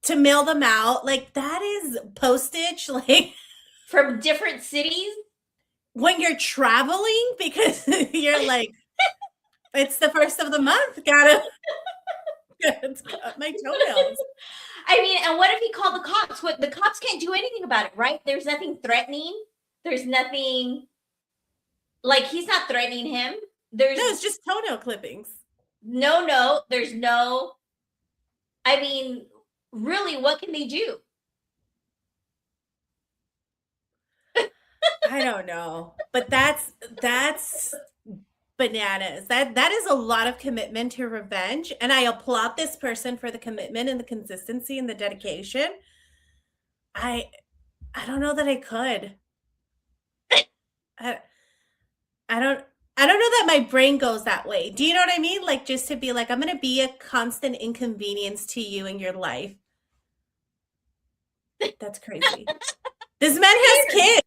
[SPEAKER 3] to mail them out. Like, that is postage. Like,
[SPEAKER 2] From different cities.
[SPEAKER 3] when you're traveling, because you're like, it's the first of the month. Gotta cut my toenails.
[SPEAKER 2] I mean, and what if he called the cops? What, the cops can't do anything about it, right? There's nothing threatening. There's nothing, like, he's not threatening him. There's
[SPEAKER 3] No, it's just toenail clippings.
[SPEAKER 2] there's no, I mean, really, what can they do?
[SPEAKER 3] I don't know, but that's bananas. That is a lot of commitment to revenge, and I applaud this person for the commitment and the consistency and the dedication. I don't know that I could. I don't know that my brain goes that way. Do you know what I mean? Like, just to be like, I'm gonna be a constant inconvenience to you in your life. That's crazy. This man has kids.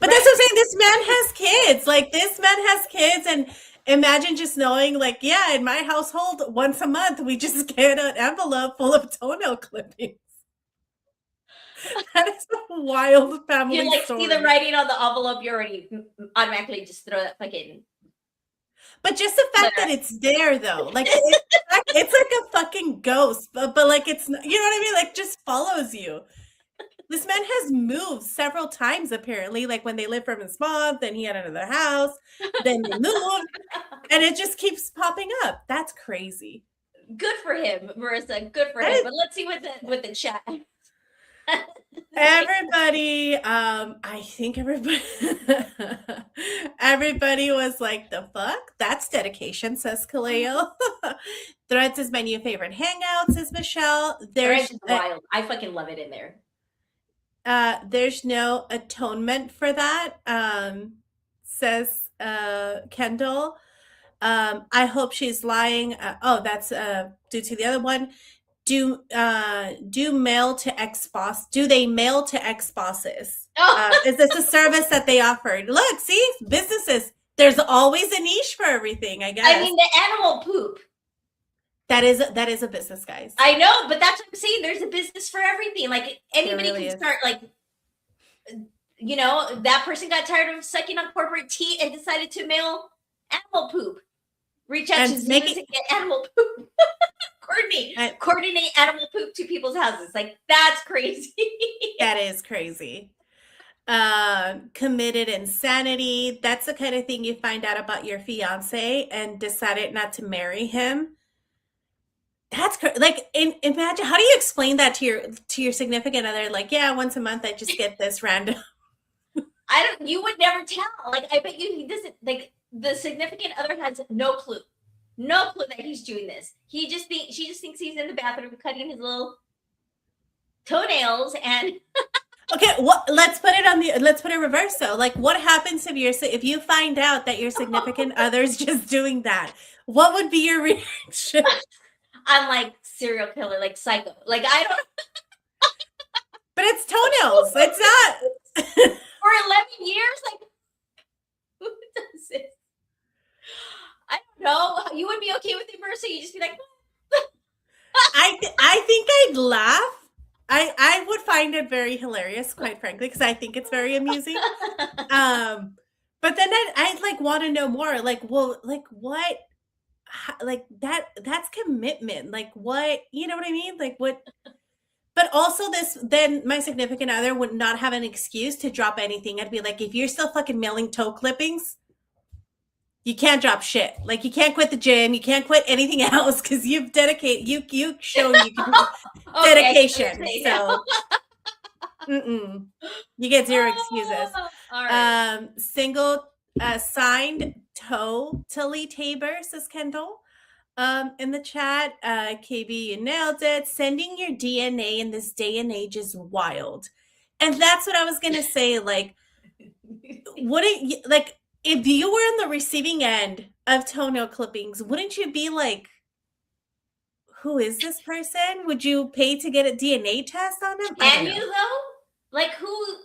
[SPEAKER 3] But that's what I'm saying. This man has kids. Like, this man has kids, and imagine just knowing, like, yeah, in my household, once a month, we just get an envelope full of toenail clippings. That is a wild family
[SPEAKER 2] You like
[SPEAKER 3] story.
[SPEAKER 2] see the writing on the envelope, you already automatically just throw that fucking.
[SPEAKER 3] But just the fact that it's there, though, like, it's like a fucking ghost, but like, it's, you know what I mean? Like, just follows you. This man has moved several times, apparently, like when they lived from his mom, then he had another house, then they moved, and it just keeps popping up. That's crazy.
[SPEAKER 2] Good for him, Marissa. Good for
[SPEAKER 3] That
[SPEAKER 2] him.
[SPEAKER 3] is-
[SPEAKER 2] But let's see what the chat.
[SPEAKER 3] Everybody, I think everybody was like, the fuck? That's dedication, says Kaleo. Threads is my new favorite hangout, says Michelle.
[SPEAKER 2] Threads is wild. I fucking love it in there.
[SPEAKER 3] There's no atonement for that, says Kendall. I hope she's lying. That's due to the other one. Do mail to ex-boss? Do they mail to ex-bosses?
[SPEAKER 2] Oh.
[SPEAKER 3] Is this a service that they offered? Look, see, businesses. There's always a niche for everything, I guess.
[SPEAKER 2] I mean, the animal poop.
[SPEAKER 3] That is a business, guys.
[SPEAKER 2] I know, but that's what I'm saying. There's a business for everything. Like, anybody
[SPEAKER 3] really
[SPEAKER 2] can
[SPEAKER 3] is.
[SPEAKER 2] start, like, you know, that person got tired of sucking on corporate teat and decided to mail animal poop. Reach out
[SPEAKER 3] And
[SPEAKER 2] to
[SPEAKER 3] make
[SPEAKER 2] zoos
[SPEAKER 3] it-
[SPEAKER 2] and get animal poop. Coordinate animal poop to people's houses. Like, that's crazy.
[SPEAKER 3] That is crazy. Committed insanity. That's the kind of thing you find out about your fiance and decided not to marry him. That's like, imagine, how do you explain that to your significant other? Like, yeah, once a month I just get this random.
[SPEAKER 2] You would never tell. Like, I bet you he doesn't, like, the significant other has no clue that he's doing this. She just thinks he's in the bathroom cutting his little toenails. And
[SPEAKER 3] Okay, let's put it reverse though. Like, what happens if you find out that your significant other's just doing that? What would be your reaction?
[SPEAKER 2] I'm like serial killer, like psycho. Like, I don't.
[SPEAKER 3] But it's toenails. It's not.
[SPEAKER 2] For 11 years, like, who does this? I don't know. You would be okay with it, Marissa? You just be like,
[SPEAKER 3] I think I'd laugh. I would find it very hilarious, quite frankly, because I think it's very amusing. But then I'd like want to know more. Like, well, like what? Like that's commitment. Like, what? You know what I mean? Like, what? But also, then my significant other would not have an excuse to drop anything. I'd be like, if you're still fucking mailing toe clippings, you can't drop shit. Like, you can't quit the gym. You can't quit anything else because you've dedicated. You've shown you can dedication.
[SPEAKER 2] Okay,
[SPEAKER 3] So, you get zero excuses.
[SPEAKER 2] All right.
[SPEAKER 3] Single signed totally Tabor, says Kendall. In the chat, KB, you nailed it. Sending your DNA in this day and age is wild. And that's what I was gonna say. Like, wouldn't you, like, if you were in the receiving end of toenail clippings, wouldn't you be like, who is this person? Would you pay to get a DNA test on them?
[SPEAKER 2] Can you though? Like,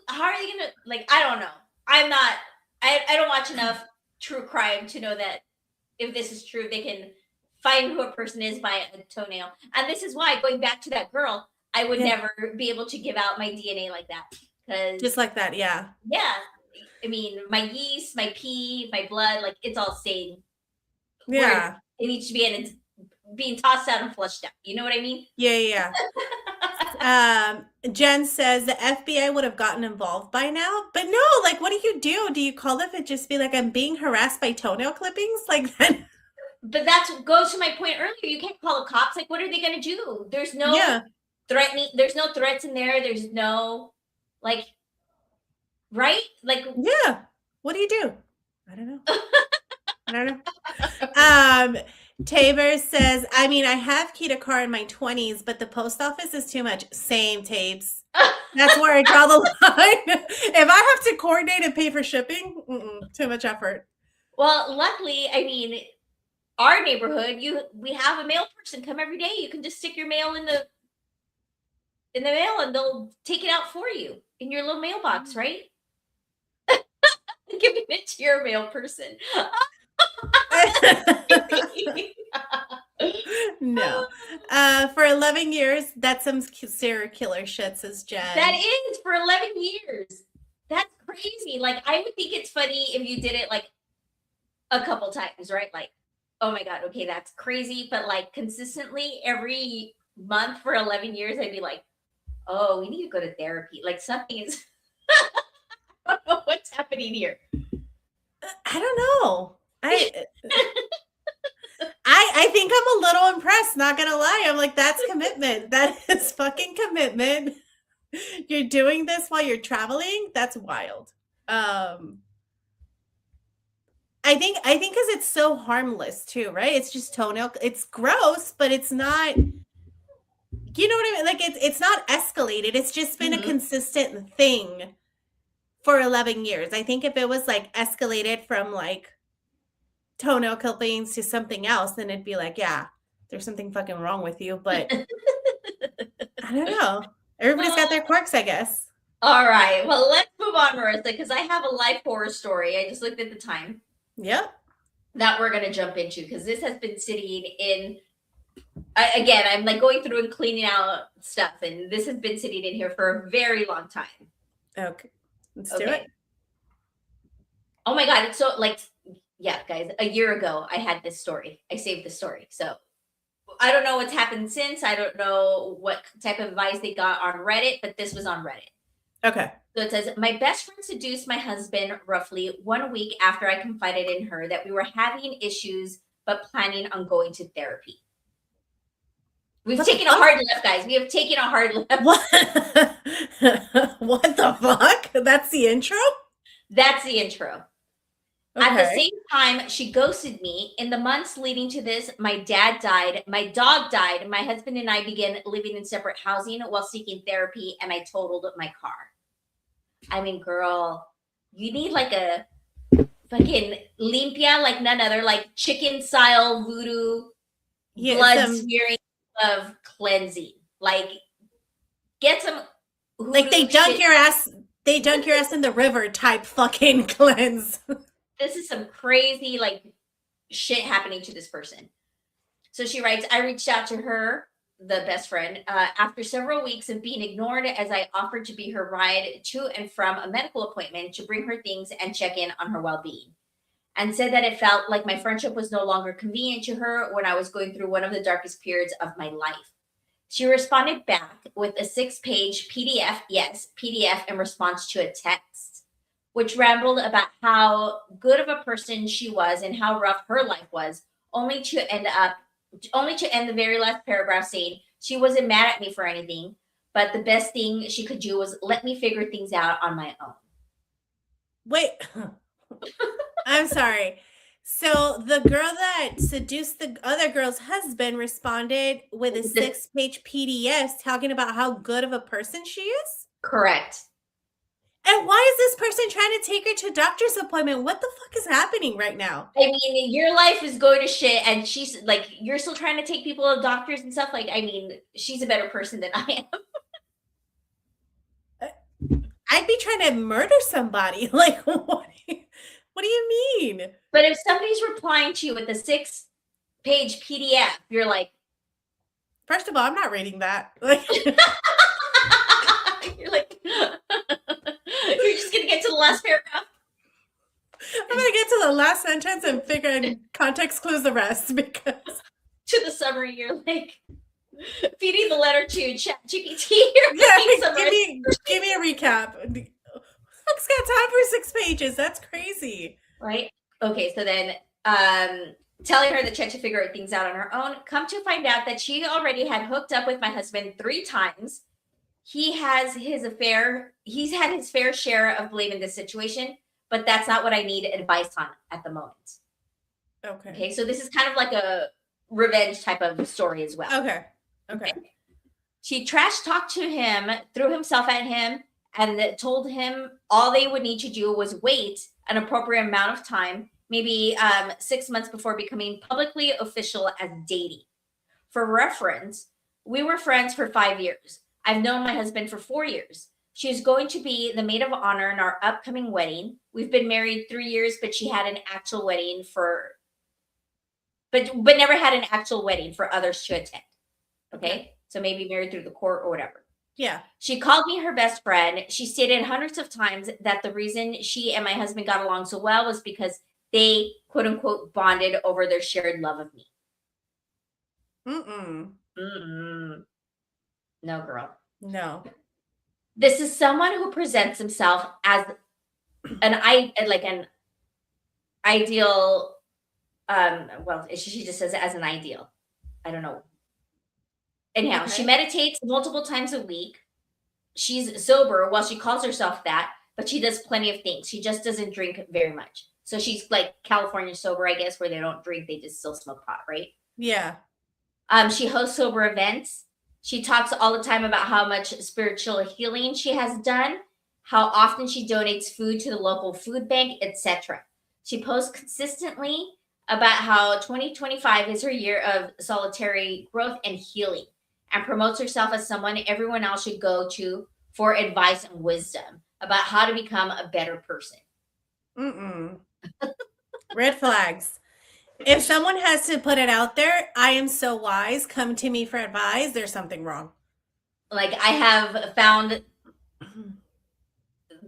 [SPEAKER 2] how are you gonna, like, I don't know. I'm not I don't watch enough true crime to know that if this is true, they can find who a person is by a toenail. And this is why, going back to that girl, I would
[SPEAKER 3] Yeah.
[SPEAKER 2] never be able to give out my DNA like that. Because
[SPEAKER 3] Just like that, yeah.
[SPEAKER 2] yeah, I mean, my yeast, my pee, my blood, like it's all staying.
[SPEAKER 3] Yeah.
[SPEAKER 2] It needs to be and it's being tossed out and flushed out. You know what I mean?
[SPEAKER 3] Yeah. Jen says the FBI would have gotten involved by now, but no, like, what do you do? Do you call them and just be like, I'm being harassed by toenail clippings? Like, then,
[SPEAKER 2] But that goes to my point earlier. You can't call the cops. Like, what are they going to do? There's no
[SPEAKER 3] yeah,
[SPEAKER 2] threatening. There's no threats in there. There's no, like, right? Like,
[SPEAKER 3] yeah. What do you do? I don't know. I don't know. Tabor says, I mean, I have keyed a car in my 20s, but the post office is too much. Same, Tapes. That's where I draw the line. If I have to coordinate and pay for shipping, too much effort.
[SPEAKER 2] well, luckily, I mean, our neighborhood, we have a mail person come every day. You can just stick your mail in the mail and they'll take it out for you in your little mailbox, right? Giving it to your mail person.
[SPEAKER 3] No. For 11 years, that's some serial killer shit, says Jen.
[SPEAKER 2] That is for 11 years. That's crazy. Like, I would think it's funny if you did it like a couple times, right? Like, oh my God, okay, that's crazy. But like consistently every month for 11 years, I'd be like, oh, we need to go to therapy. Like, something is, I don't know what's happening here.
[SPEAKER 3] I don't know. I think I'm a little impressed, not gonna lie. I'm like, that's commitment. That is fucking commitment. You're doing this while you're traveling? That's wild. I think because it's so harmless too, right? It's just toenail. It's gross, but it's not. You know what I mean? Like it's not escalated. It's just been a consistent thing for 11 years. I think if it was like escalated from like toenail clippings to something else, then it'd be like, yeah, there's something fucking wrong with you. But I don't know. Everybody's got their quirks, I guess.
[SPEAKER 2] All right. Well, let's move on, Marissa, because I have a life horror story. I just looked at the time.
[SPEAKER 3] Yep.
[SPEAKER 2] That we're going to jump into because this has been sitting in. Again, I'm like going through and cleaning out stuff, and this has been sitting in here for a very long time.
[SPEAKER 3] Okay. Let's do it.
[SPEAKER 2] Oh my God. It's so like, yeah, guys, a year ago, I had this story. I saved this story. So I don't know what's happened since. I don't know what type of advice they got on Reddit, but this was on Reddit.
[SPEAKER 3] Okay.
[SPEAKER 2] So it says, my best friend seduced my husband roughly 1 week after I confided in her that we were having issues, but planning on going to therapy. We've taken a hard left, guys. We have taken a hard left.
[SPEAKER 3] What? What the fuck? That's the intro?
[SPEAKER 2] That's the intro.
[SPEAKER 3] Okay.
[SPEAKER 2] At the same time, she ghosted me. In the months leading to this, my dad died, my dog died, my husband and I began living in separate housing while seeking therapy, and I totaled my car. I mean, girl, you need like a fucking limpia like none other, like chicken style voodoo blood smearing of cleansing. Like, get some
[SPEAKER 3] like they dunk your ass in the river type fucking cleanse.
[SPEAKER 2] This is some crazy like shit happening to this person. So she writes, I reached out to her, the best friend, after several weeks of being ignored as I offered to be her ride to and from a medical appointment to bring her things and check in on her well-being, and said that it felt like my friendship was no longer convenient to her when I was going through one of the darkest periods of my life. She responded back with a 6-page PDF, yes, PDF in response to a text, which rambled about how good of a person she was and how rough her life was, only to end the very last paragraph saying she wasn't mad at me for anything, but the best thing she could do was let me figure things out on my own.
[SPEAKER 3] Wait, I'm sorry. So the girl that seduced the other girl's husband responded with a 6-page PDF talking about how good of a person she is?
[SPEAKER 2] Correct.
[SPEAKER 3] And why is this person trying to take her to a doctor's appointment? What the fuck is happening right now?
[SPEAKER 2] I mean, your life is going to shit, and she's like, you're still trying to take people to doctors and stuff. Like, I mean, she's a better person than I am.
[SPEAKER 3] I'd be trying to murder somebody. Like, what? What do you mean?
[SPEAKER 2] But if somebody's replying to you with a 6-page PDF, you're like,
[SPEAKER 3] First of all, I'm not reading that. Like,
[SPEAKER 2] you're like, you're just gonna get to the last paragraph.
[SPEAKER 3] I'm gonna get to the last sentence and figure and context clues the rest because
[SPEAKER 2] To the summary, you're like feeding the letter to ChatGPT.
[SPEAKER 3] give me a recap. Fuck's got time for 6 pages. That's crazy.
[SPEAKER 2] Right? Okay, so then telling her that she had to figure things out on her own. Come to find out that she already had hooked up with my husband 3 times. He's had his fair share of blame in this situation, but that's not what I need advice on at the moment. Okay, so this is kind of like a revenge type of story as well.
[SPEAKER 3] Okay.
[SPEAKER 2] She trash talked to him, threw himself at him, and told him all they would need to do was wait an appropriate amount of time, maybe 6 months before becoming publicly official as dating. For reference, we were friends for 5 years. I've known my husband for 4 years. She is going to be the maid of honor in our upcoming wedding. We've been married 3 years, but she had an actual wedding but never had an actual wedding for others to attend. Okay? So maybe married through the court or whatever.
[SPEAKER 3] Yeah.
[SPEAKER 2] She called me her best friend. She stated hundreds of times that the reason she and my husband got along so well was because they, quote unquote, bonded over their shared love of me. No, girl.
[SPEAKER 3] No.
[SPEAKER 2] This is someone who presents himself as an ideal. Well, she just says as an ideal. I don't know. Anyhow, she meditates multiple times a week. She's sober. Well, she calls herself that, but she does plenty of things. She just doesn't drink very much. So she's like California sober, I guess, where they don't drink, they just still smoke pot, right?
[SPEAKER 3] Yeah.
[SPEAKER 2] She hosts sober events. She talks all the time about how much spiritual healing she has done, how often she donates food to the local food bank, etc. She posts consistently about how 2025 is her year of solitary growth and healing, and promotes herself as someone everyone else should go to for advice and wisdom about how to become a better person.
[SPEAKER 3] Red flags. If someone has to put it out there, I am so wise, come to me for advice, there's something wrong.
[SPEAKER 2] Like, I have found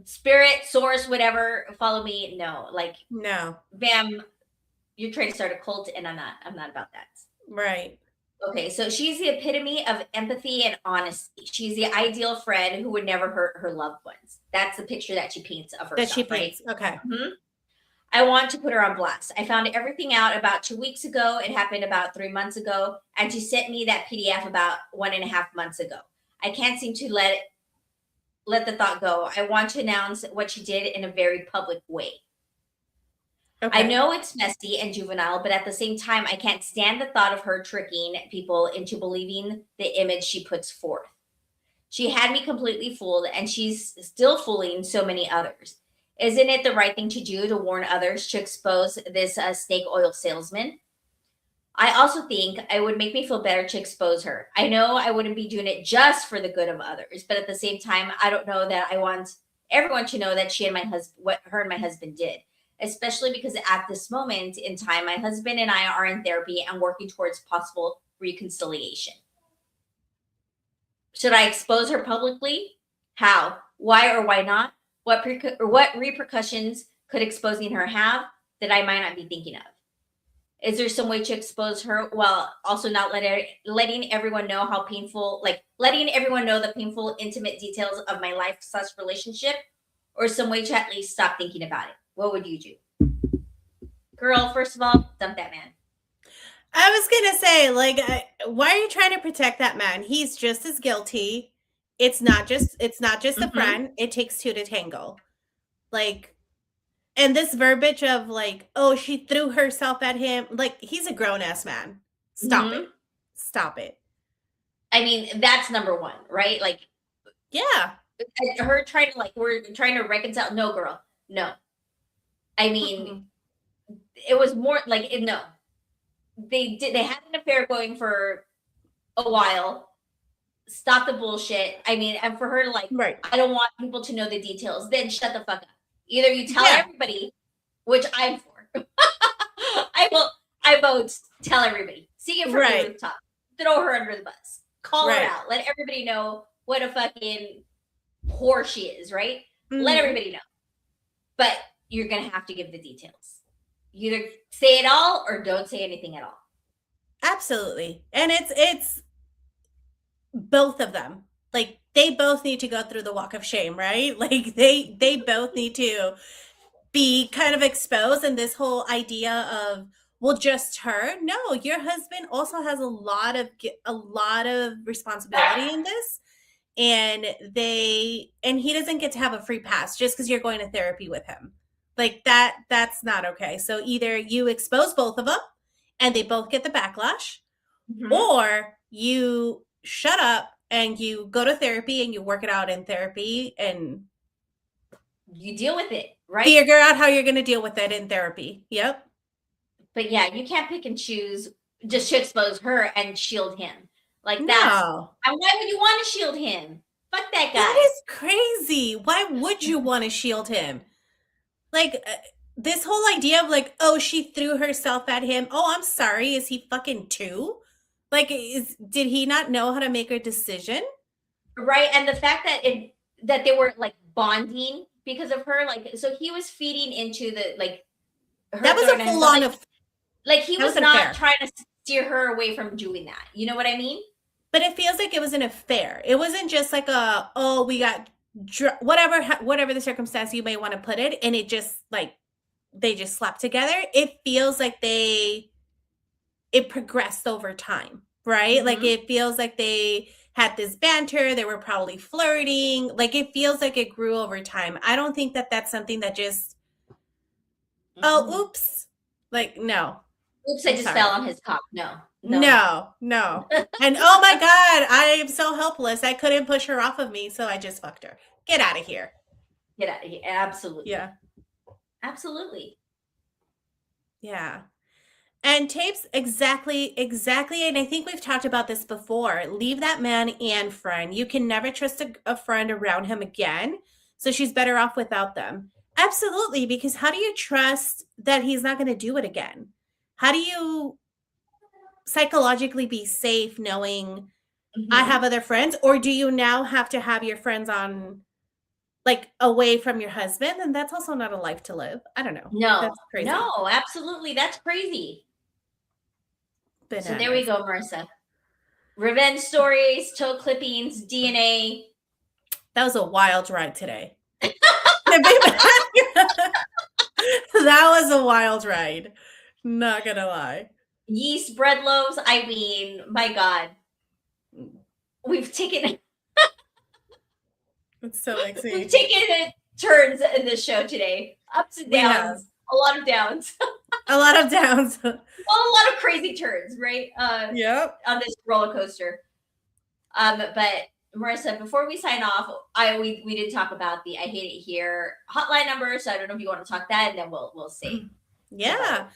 [SPEAKER 2] spirit, source, whatever, follow me. No, like,
[SPEAKER 3] no.
[SPEAKER 2] Bam, you're trying to start a cult, and I'm not about that.
[SPEAKER 3] Right.
[SPEAKER 2] Okay, so she's the epitome of empathy and honesty. She's the ideal friend who would never hurt her loved ones. That's the picture that she paints of herself.
[SPEAKER 3] That she paints.
[SPEAKER 2] Right?
[SPEAKER 3] Okay.
[SPEAKER 2] I want to put her on blast. I found everything out about 2 weeks ago. It happened about 3 months ago. And she sent me that PDF about 1.5 months ago. I can't seem to let the thought go. I want to announce what she did in a very public way. Okay. I know it's messy and juvenile, but at the same time, I can't stand the thought of her tricking people into believing the image she puts forth. She had me completely fooled, and she's still fooling so many others. Isn't it the right thing to do to warn others to expose this snake oil salesman? I also think it would make me feel better to expose her. I know I wouldn't be doing it just for the good of others, but at the same time, I don't know that I want everyone to know that she and my husband, what her and my husband did, especially because at this moment in time, my husband and I are in therapy and working towards possible reconciliation. Should I expose her publicly? How? Why or why not? What repercussions could exposing her have that I might not be thinking of? Is there some way to expose her while also not letting everyone know how painful, like letting everyone know the painful, intimate details of my life/relationship, or some way to at least stop thinking about it? What would you do? Girl, first of all, dump that man.
[SPEAKER 3] I was going to say, why are you trying to protect that man? He's just as guilty. It's not just the friend. It takes two to tango. And this verbiage of oh, she threw herself at him. He's a grown-ass man. Stop it. Stop it.
[SPEAKER 2] I mean, that's number one, right?
[SPEAKER 3] Yeah.
[SPEAKER 2] Her trying to, we're trying to reconcile. No, girl. No. I mean, it was more no. They had an affair going for a while. Stop the bullshit. I mean, and for her to
[SPEAKER 3] right.
[SPEAKER 2] I don't want people to know the details. Then shut the fuck up. Either you tell everybody which I'm for. I vote tell everybody. See it from the rooftop. Throw her under the bus. Call her out. Let everybody know what a fucking whore she is, right? Let everybody know. But you're going to have to give the details. You either say it all or don't say anything at all.
[SPEAKER 3] Absolutely. And it's both of them. Like, they both need to go through the walk of shame, right? Like, they both need to be kind of exposed. And this whole idea of, well, just her. No, your husband also has a lot of responsibility in this. And he doesn't get to have a free pass just because you're going to therapy with him. Like, that's not okay. So either you expose both of them and they both get the backlash, or you shut up and you go to therapy and you work it out in therapy and
[SPEAKER 2] you deal with it, right?
[SPEAKER 3] Figure out how you're going to deal with it in therapy. Yep.
[SPEAKER 2] But yeah, you can't pick and choose just to expose her and shield him. Like,
[SPEAKER 3] No.
[SPEAKER 2] And why would you want to shield him? Fuck that guy.
[SPEAKER 3] That is crazy. Why would you want to shield him? Like, this whole idea of like, oh, she threw herself at him. Oh, I'm sorry. Is he fucking 2? Like, did he not know how to make a decision?
[SPEAKER 2] Right. And the fact that they were like bonding because of her, like, so he was feeding into the, like, her.
[SPEAKER 3] That was a full on of,
[SPEAKER 2] like, he was not trying to steer her away from doing that. You know what I mean?
[SPEAKER 3] But it feels like it was an affair. It wasn't just like we got whatever the circumstance you may want to put it, and it just like they just slapped together. It feels like it progressed over time, right? Like, it feels like they had this banter. They were probably flirting. Like, it feels like it grew over time. I don't think that that's something that just oh, oops, like, no.
[SPEAKER 2] Oops, I just fell on his cock. No.
[SPEAKER 3] And oh my God, I am so helpless. I couldn't push her off of me, so I just fucked her. Get out of here.
[SPEAKER 2] Get out of here. Absolutely.
[SPEAKER 3] Yeah.
[SPEAKER 2] Absolutely.
[SPEAKER 3] Yeah. And tapes, exactly. And I think we've talked about this before. Leave that man and friend. You can never trust a friend around him again. So she's better off without them. Absolutely. Because how do you trust that he's not going to do it again? How do you psychologically be safe knowing I have other friends? Or do you now have to have your friends on, like, away from your husband? And that's also not a life to live. I don't know.
[SPEAKER 2] No,
[SPEAKER 3] that's crazy.
[SPEAKER 2] No, absolutely. That's crazy. Bananas. So there we go, Marissa. Revenge stories, toe clippings, DNA.
[SPEAKER 3] That was a wild ride today. That was a wild ride. Not gonna lie.
[SPEAKER 2] Yeast bread loaves. I mean, my God. We've taken
[SPEAKER 3] it's so exciting.
[SPEAKER 2] We've taken turns in this show today. Ups and downs. A lot of downs.
[SPEAKER 3] A lot of downs.
[SPEAKER 2] Well, a lot of crazy turns, right?
[SPEAKER 3] Yep.
[SPEAKER 2] On this roller coaster. But Marissa, before we sign off, we did talk about the I Hate It Here hotline number. So I don't know if you want to talk that, and then we'll see.
[SPEAKER 3] Yeah.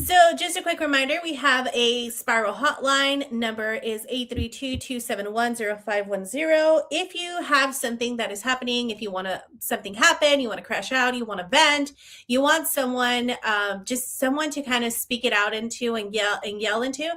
[SPEAKER 3] So just a quick reminder, we have a Spiral hotline. Number is 832-271-0510. If you have something that is happening, if you want something happen, you want to crash out, you want to vent, you want someone, just someone to kind of speak it out into and yell into,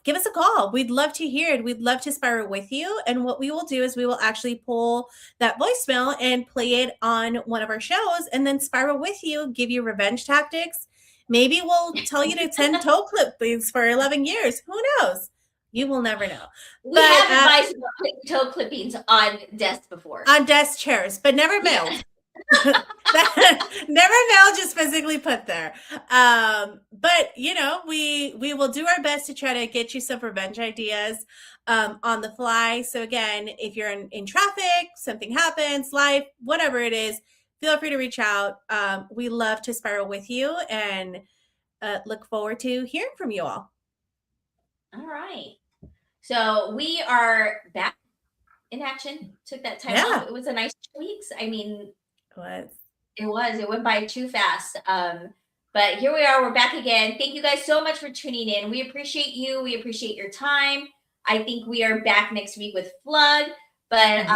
[SPEAKER 3] give us a call. We'd love to hear it. We'd love to spiral with you. And what we will do is we will actually pull that voicemail and play it on one of our shows and then spiral with you, give you revenge tactics. Maybe we'll tell you to send toe clippings for 11 years. Who knows? You will never know.
[SPEAKER 2] We have advised about putting toe clippings on desks before.
[SPEAKER 3] On desk chairs, but never mailed. Yeah. Never mailed, just physically put there. But, you know, we will do our best to try to get you some revenge ideas on the fly. So, again, if you're in traffic, something happens, life, whatever it is, feel free to reach out. We love to spiral with you and look forward to hearing from you all.
[SPEAKER 2] All right. So we are back in action. Took that time off. It was a nice 2 weeks. I mean, it went by too fast. But here we are. We're back again. Thank you guys so much for tuning in. We appreciate you. We appreciate your time. I think we are back next week with Flood. But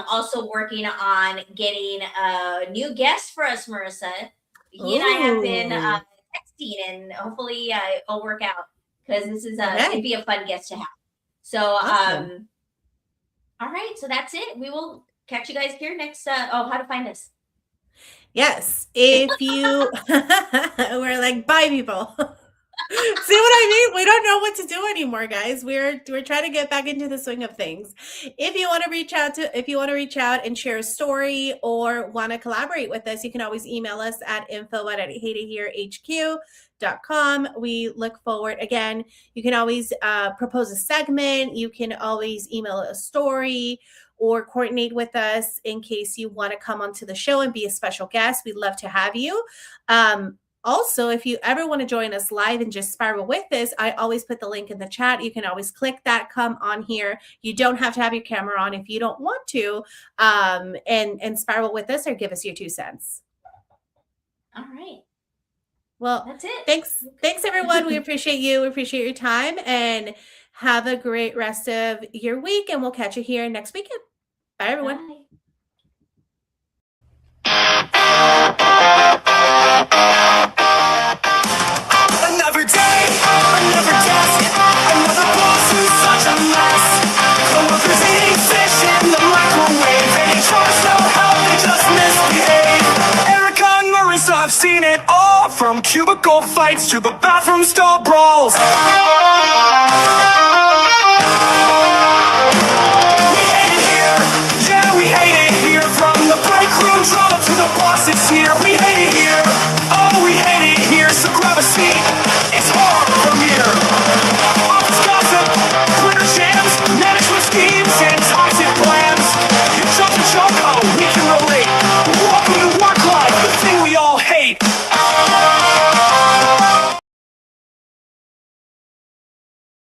[SPEAKER 2] also working on getting a new guest for us, Marissa. he and I have been
[SPEAKER 3] Ooh.
[SPEAKER 2] texting, and hopefully it'll work out because this is
[SPEAKER 3] Okay.
[SPEAKER 2] it'd be a fun guest to have. So,
[SPEAKER 3] Awesome.
[SPEAKER 2] all right, so that's it. We will catch you guys here next. How to find us?
[SPEAKER 3] Yes, if you we're like, bye, people. See what I mean? We don't know what to do anymore, guys. We're trying to get back into the swing of things. If you want to reach out and share a story or want to collaborate with us, you can always email us at info@hateitherehq.com. We look forward. Again, you can always propose a segment. You can always email a story or coordinate with us in case you want to come onto the show and be a special guest. We'd love to have you. Also, if you ever want to join us live and just spiral with us, I always put the link in the chat. You can always click that, come on here. You don't have to have your camera on if you don't want to, and spiral with us or give us your 2 cents.
[SPEAKER 2] All right.
[SPEAKER 3] Well,
[SPEAKER 2] That's it.
[SPEAKER 3] Thanks everyone. We appreciate you. We appreciate your time, and have a great rest of your week, and we'll catch you here next weekend. Bye, everyone.
[SPEAKER 2] Bye.
[SPEAKER 1] Another day, another desk, another boss who's such a mess. Coworkers eating fish in the microwave, and HR's no help, they just misbehave. Erika and Marissa, I've seen it all, from cubicle fights to the bathroom stall brawls.